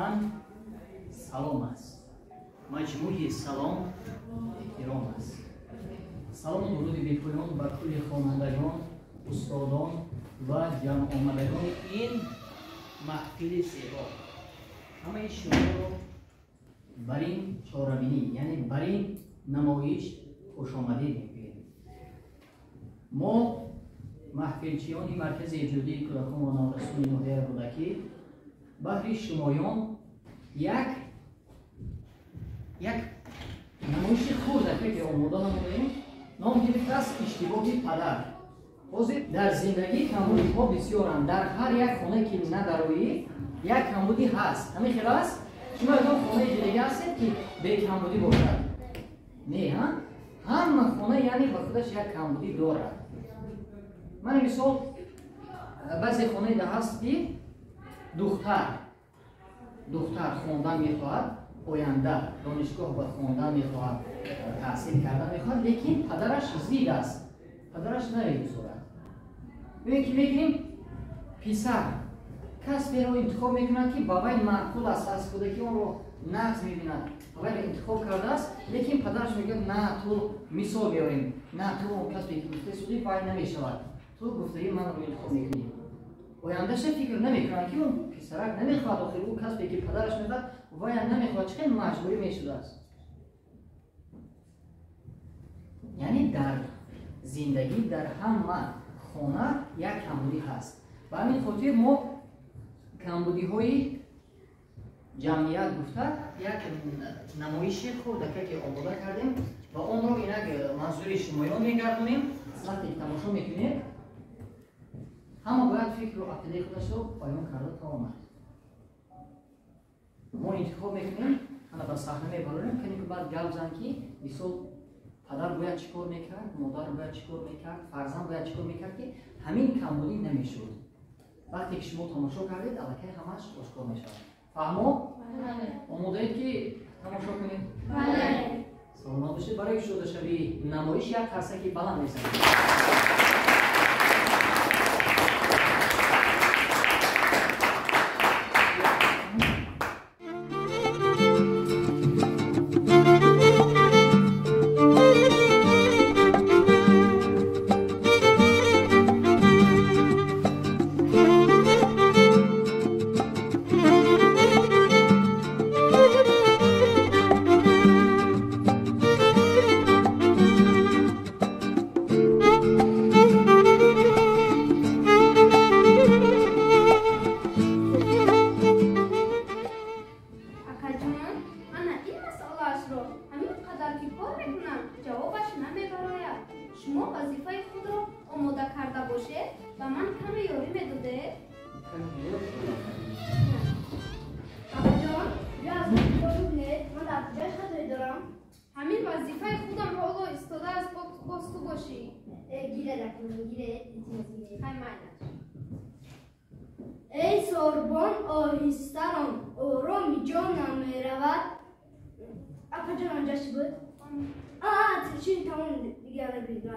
من سلام است. مجموعه سلام احترام است. سلام و درود بی‌پایان به کل خوانندگان، استادان و جمع آمدگان این محفل زیبا. همه شما رو بر این چهاربینی یعنی بر این نمایش خوش آمدید میگوییم. ما محفلچیان مرکز ایجادی کودکان و نورسان ناحیه رودکی بهر شمایان یک نمایش خرد که آماده نمودیم نام گرفته است اشتباه پدر. حاضر در زندگی کمبودی ها بسیارند. در هر یک خانه که ندارایی یک کمبودی هست. همین خیلی است؟ شما یکم خانه دیگه هستید که به کمبودی باشد؟ نه ها؟ همه خانه یعنی با خودش یک کمبودی دارد. من مثال بعضی خانه ده هست که دختر خواندن میخواهد، آینده دانشگاه به خواندن میخواهد، تحصیل کردن میخواهد، لیکن پدرش زید است. پدرش نمیگذارد. ببین که میگیم پسر کسی رو انتخاب میکند که بابای معقول است، از کودکی اون رو نقص میبیند، بابای رو انتخاب کرده است، لیکن پدرش میگه نه تو مثال بیاریم، نه تو کسی که گفته سودی پای نمیشود، تو گفته من رو انتخاب میکنی. آیندهش فکر نمیکنه که اون پسرک نمیخواد، آخر اون کسی که پدرش میخواد وای نمیخواد، چه مجبوری میشده است. یعنی در زندگی در همه خانه یک کمبودی هست. و همین خاطر ما کمبودی های جمعیت گفته یک نمایش خرد که آماده کردیم و اون رو اینک منظور شمایان میگردونیم. وقتی تماشا میکنید همه باید فکر و عقیده خودش رو بیان کرده تا آمد. ما انتخاب میکنیم، حالا به صحنه میبریم که بعد گپ زن که مثال پدر باید چیکار میکرد، مادر باید چیکار میکرد، فرزند باید چیکار میکرد که همین کمبودی نمیشد. وقتی که شما تماشا کردید الکی همش آشکار میشود. فهمو؟ آماده اید که تماشا کنید؟ بله. سلامت باشید. برای شده شوی نمایش یک قصه بلند میزنید. ای سربان آهستران آرام جانم میرود. اپا جان آنجا چی بود؟ چی تمام دیگه بگید.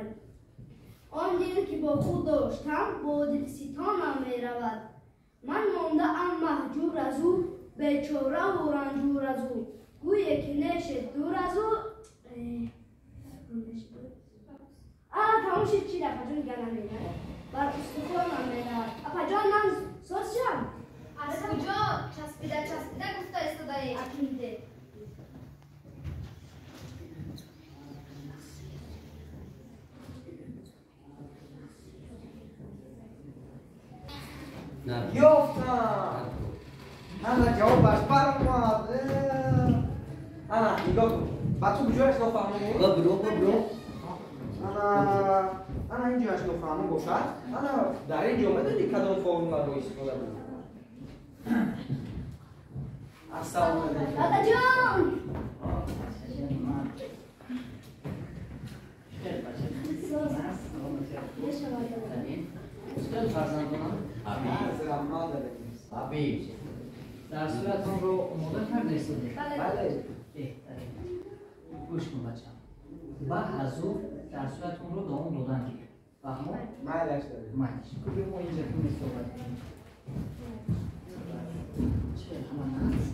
آن دل که با خود داشتم با دل ستانم میرود. من مانده ام محجور از او، بیچاره و رنجور از او، گویه که نشد دور از او. تمام شد چی اپا جان دیگه نمیرد. بر استخوانم میرود. اپا جان من سوز شدم. از کجا؟ چسبیده گفته استادایی اکنیده. یافتم. انا جوابش برآمد. انا نگاه کن. بچه کجاش نفهمم؟ برو. انا اینجاش نفهمم باشد. انا در اینجا میدونی کدام فرمول رو استفاده کنم. السلام علیکم. دادا جان. حبیب در صورت اون رو آماده کرده استاده؟ بله. گوش کن بچم. بعد از اون در صورت اون رو دامون دادن گیر. فهمو؟ مایلش داریم. مایلش. که ما اینجا کنیم صحبت کنیم. چه همه هست؟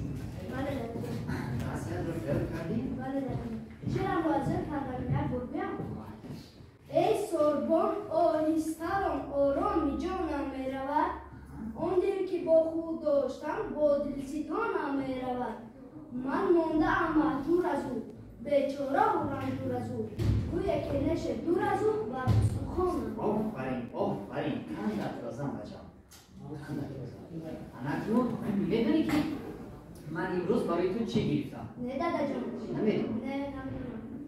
قربان آهسته‌ام آرامی جانم می‌رود آن دل که با خود داشتم با دلستانم می‌رود من مانده‌ام مهجور از او بیچاره و رنجور از او گویا که نشه دور از او و استخوانم آفرین کندت رازم بچم انکنون میدونی که من امروز برای تو چی گرفتم؟ نه دادا جان نمیدونم نه نمیدونم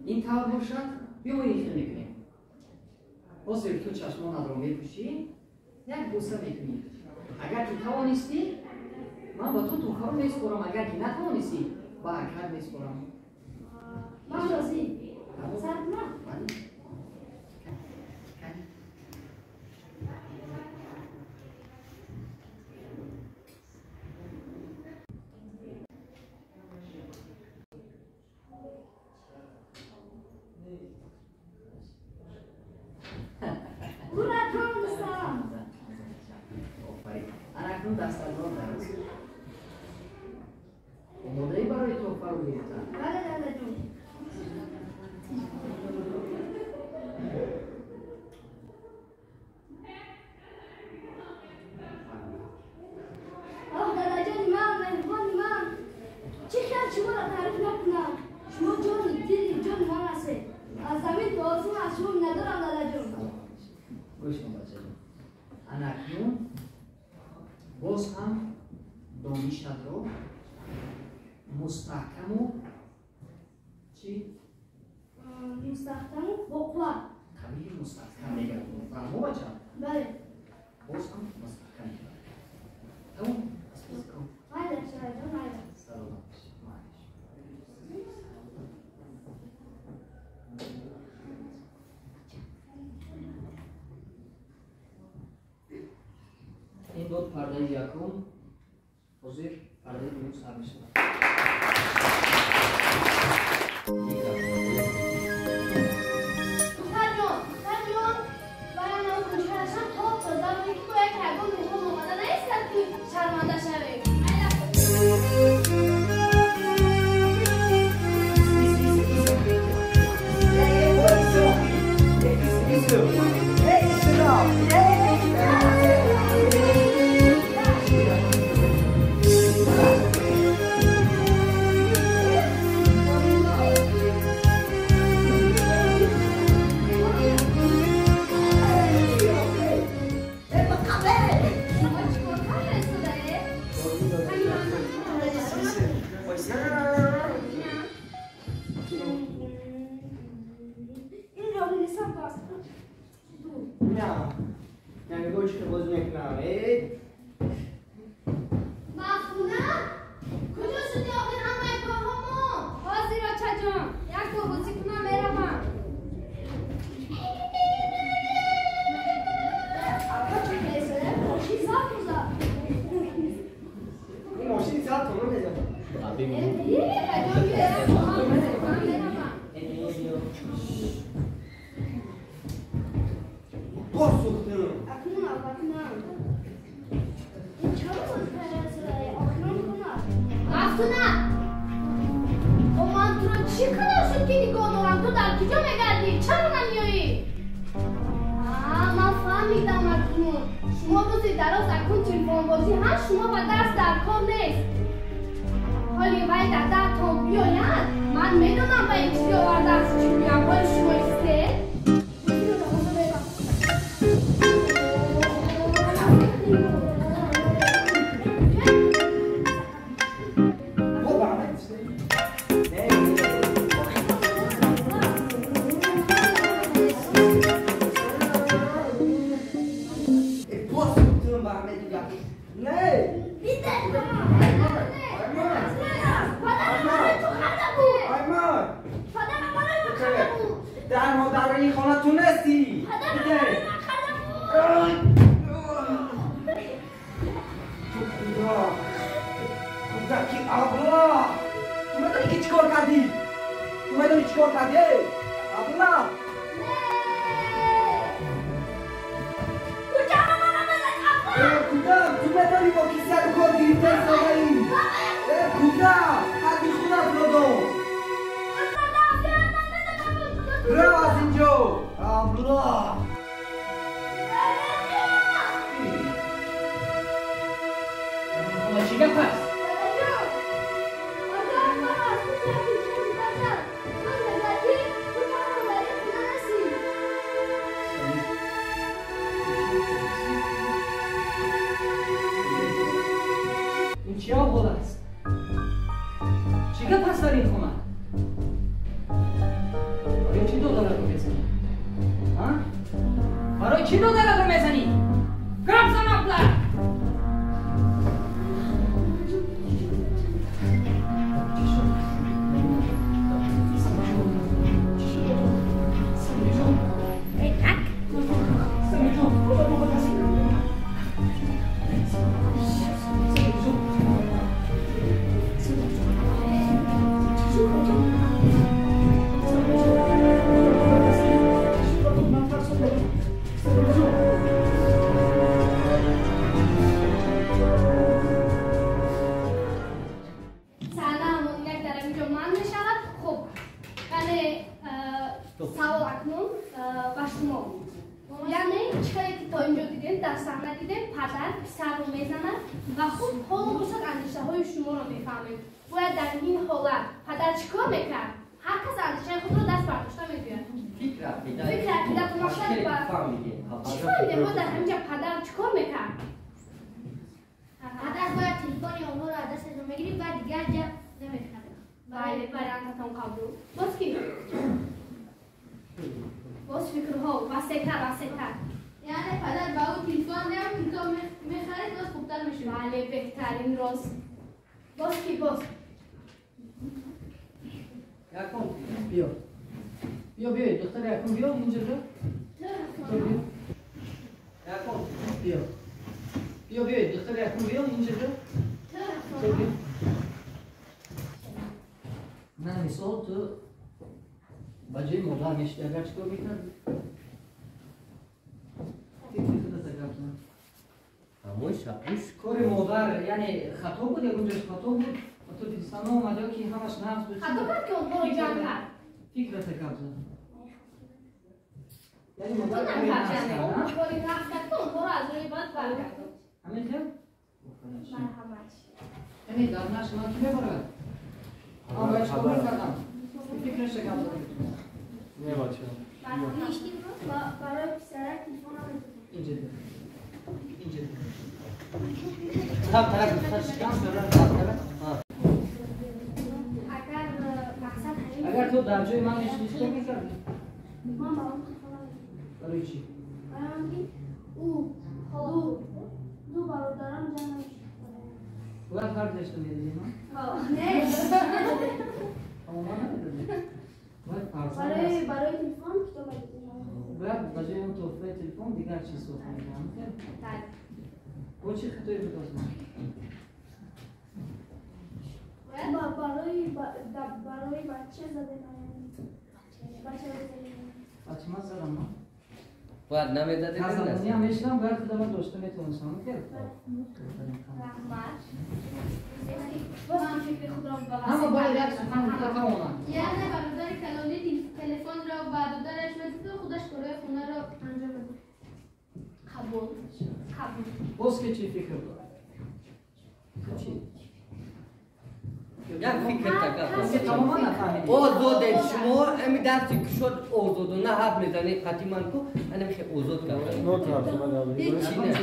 این طور باشد بیا ما این میکنیم بازی تو چشمانت رو میپوشی یک بوسه میکنی اگر که توانستی من با تو کار میسپرم اگر که نتوانستی با اکر میسپرم من راضی سر من اکنون دستگاه درست آماده‌ای برای تحفه رو گرفتن بله دادا جان آه دادا جان من مهربانی من چه کرد شما را تعریف نکنم شما جان دلی جان من هستی از زمین تا آسمان از شما ندارم دادا جان گوش کن بچه جان اکنون باز هم دانشت رو مستحکم و چی؟ مستحکم و با قوت طبیعی مستحکم نگه فهمو بچه بله باز هم مستحکم تمام بس کن haydi aşağıya haydi سلام این بود پرده یکم حضور پرده دوم سر میشود چی گپ است؟ این چی آب است؟ چی گپ است در این خونه؟ برای چی $2 رو میزنی؟ ها؟ برای چی $2 رو میزنی؟ گرم زن ابله! باید در این حالت پدر چیکار میکرد؟ هر کس اندیشه خود رو دست برداشته میگوید. فکر در تماشای چیکار میگه؟ باید در همینجا پدر چیکار میکرد؟ پدر باید تلفن اونها رو از دستشون بگیرید و دیگر جا نمیخواد. بله برانتتان قبول. باز کی؟ باز فکرها وسیع‌تر. یعنی پدر با اون تلفن نیم که میخرید باز خوبتر میشه. بله بهترین راست. باز کی باز؟ یکم بیا دختر یکم بیا اینجا بیا یکم بیا دختر یکم بیا اینجا بیا نه مثال تو بجای مادر میشتی اگر چطور میکردی؟ کار مادر یعنی خطا بود یا اونجاش خطا بود و تو دیستانه اومده که همش نفس بود خطا کرد که اونها رو جمع کرد. فکرت کم زد یعنی تو مادر نمی‌فهمی اون کاری رفت کرد که اونها رو از روی باد برگردون. همین خیلی؟ مرحمت. یعنی در نشت من که ببرد باید چکار کردم فکرش کم زد نه بچه برای پسرک تلفن رو اینجا اگر مقصد همین اگر تو در جای من نشدی چطور میکردی؟ ماما برای چی؟ او دو برادرم جمع میشه باید هر دشت میدیدی من؟ نه اما من نمیدونی باید فرزند هست برای تلفن کتاب باید بجای اون توفه تلفن دیگر چیز صحبت میکنم با چی خطایی بود از من؟ برای بچه زده بچه من زدم من باید نمیدادی تزمانی هم میشنم باید خدا من داشته میتونستم کرد رحمت. باز کی فکر خود را به همه باید یک سخن متفق اومد یعنی برادر کلالی تلفن را و برادرش بده خودش کارهای خونه را انجام بده قبول. باز که چی فکر بود؟ چی؟ یک فکر که تماما نفهمیدی اوزود شما امی درسی که شد اوزود و نه حرف میزنی قطی من کو انا میشه اوزود کرد نوت حرف من داری هیچی نه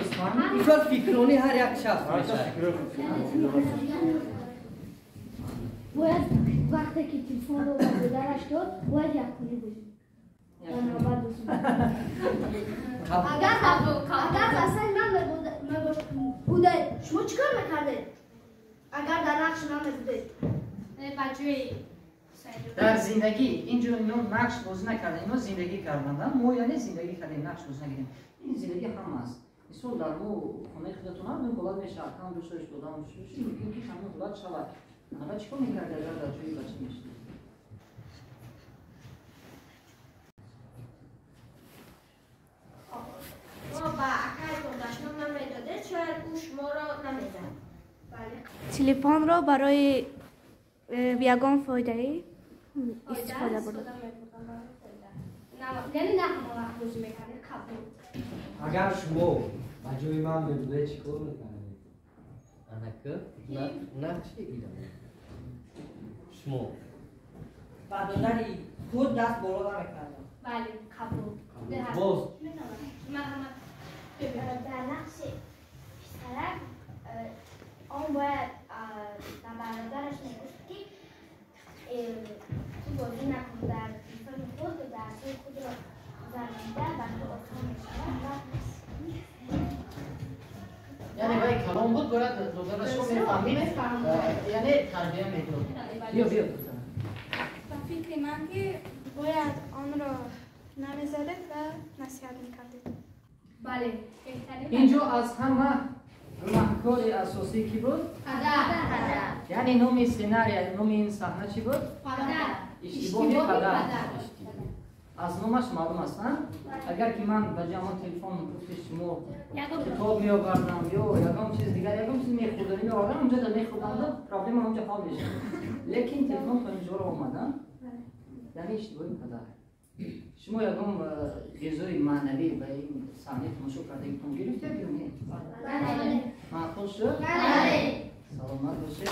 شد فکرونی هر یک شخص میشه باید وقتی که تلفن رو به برادرش داد باید یک کنی بودیم اگر اصلا من بوده شما چیکار میکرده؟ اگر در نقش من بوده بچه در زندگی اینجور اینا نقش بازی نکردن اینا زندگی کردن ما یعنی زندگی کردیم نقش بازی نکردیم این زندگی هم هست مثلا در مو خونه خودتون هم باید میشه اکام دوستش دادم دوستش میگیم که همون باید شود اما چیکار میکرده اگر در جایی بچه میشید ما با اکایتون داشتم نمیداده شاید او شما را نمیزن تلفن را برای یگان فایده استفاده بردم. یعنی نه همه وقت بازی میکنه قبول. اگر شما بجای من بوده چیکار میکنید؟ Anakı naqshi ilm. Shmo. بعداً خود دست بالا نمی‌کنم. بله قبول. Boz. مرحمت. در نقش پسرک آن باید در برادرش نگفت که تو بازی نکن در فیلم خود و درسای خود را زرمیده بلکه آسان میشود یعنی باید کلام بود باید دوزارش رو میفهمید یعنی تربیه میدون بیا بیا و فکر من که باید آن را نمیزدید و نصیحت میکردید. بله بهتره. اینجا از همه محکار اساسی کی بود؟ پدر. یعنی نوم سیناری نوم این صحنه چی بود؟ پدر. اشتباه پدر از نومش معلوم هستن اگر که من به جمع تلفن گفتش شما کتاب می آوردم یا یکم چیز دیگر یکم چیز میخوردم می آوردم اونجا در میخوردم پرابلم اونجا حل میشه لیکن تلفن تا اینجا رو آمدن یعنی اشتباه پدر شما یکم غذای معنوی به این صحنه تماشا کردگیتون گرفتید یا نه؟ بله. معقول شد؟ بله. سلامت باشید